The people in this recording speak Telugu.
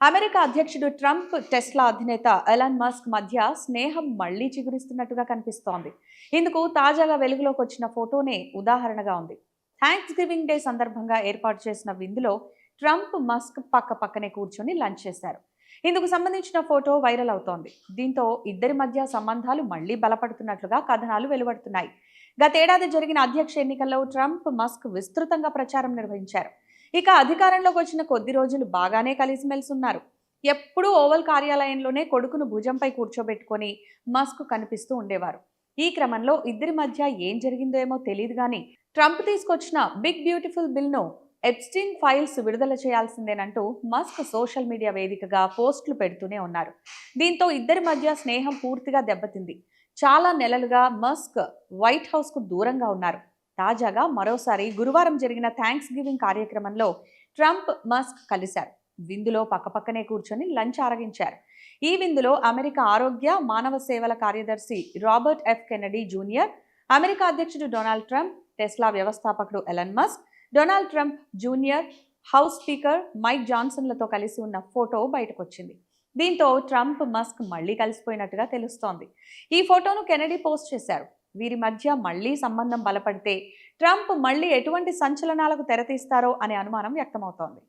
అమెరికా అధ్యక్షుడు ట్రంప్, టెస్లా అధినేత ఎలాన్ మస్క్ మధ్య స్నేహం మళ్లీ చిగురిస్తున్నట్టుగా కనిపిస్తోంది. ఇందుకు తాజాగా వెలుగులోకి వచ్చిన ఫోటోనే ఉదాహరణగా ఉంది. థ్యాంక్స్ గివింగ్ డే సందర్భంగా ఏర్పాటు చేసిన విందులో ట్రంప్, మస్క్ పక్కనే కూర్చొని లంచ్ చేశారు. ఇందుకు సంబంధించిన ఫోటో వైరల్ అవుతోంది. దీంతో ఇద్దరి మధ్య సంబంధాలు మళ్లీ బలపడుతున్నట్లుగా కథనాలు వెలువడుతున్నాయి. గతేడాది జరిగిన అధ్యక్ష ఎన్నికల్లో ట్రంప్, మస్క్ విస్తృతంగా ప్రచారం నిర్వహించారు. ఇక అధికారంలోకి వచ్చిన కొద్ది రోజులు బాగానే కలిసిమెలిసి ఉన్నారు. ఎప్పుడూ ఓవల్ కార్యాలయంలోనే కొడుకును భుజంపై కూర్చోబెట్టుకొని మస్క్ కనిపిస్తూ ఉండేవారు. ఈ క్రమంలో ఇద్దరి మధ్య ఏం జరిగిందో ఏమో తెలియదు కానీ ట్రంప్ తీసుకొచ్చిన బిగ్ బ్యూటిఫుల్ బిల్ను ఎప్స్టీన్ ఫైల్స్ విడుదల చేయాల్సిందేనంటూ మస్క్ సోషల్ మీడియా వేదికగా పోస్టులు పెడుతూనే ఉన్నారు. దీంతో ఇద్దరి మధ్య స్నేహం పూర్తిగా దెబ్బతింది. చాలా నెలలుగా మస్క్ వైట్ హౌస్కు దూరంగా ఉన్నారు. తాజాగా మరోసారి గురువారం జరిగిన థ్యాంక్స్ గివింగ్ కార్యక్రమంలో ట్రంప్, మస్క్ కలిశారు. విందులో పక్కనే కూర్చొని లంచ్ ఆరగించారు. ఈ విందులో అమెరికా ఆరోగ్య, మానవ సేవల కార్యదర్శి Robert F Kennedy junior, America అధ్యక్షుడు డొనాల్డ్ ట్రంప్, టెస్లా వ్యవస్థాపకుడు Elon Musk, Donald Trump junior, house speaker Mike జాన్సన్లతో కలిసి ఉన్న ఫోటో బయటకొచ్చింది. దీంతో ట్రంప్, మస్క్ మళ్లీ కలిసిపోయినట్టుగా తెలుస్తోంది. ఈ ఫోటోను కెనడీ పోస్ట్ చేశారు. వీరి మధ్య మళ్లీ సంబంధం బలపడితే ట్రంప్ మళ్లీ ఎటువంటి సంచలనాలకు తెరతీస్తారో అనే అనుమానం వ్యక్తమవుతోంది.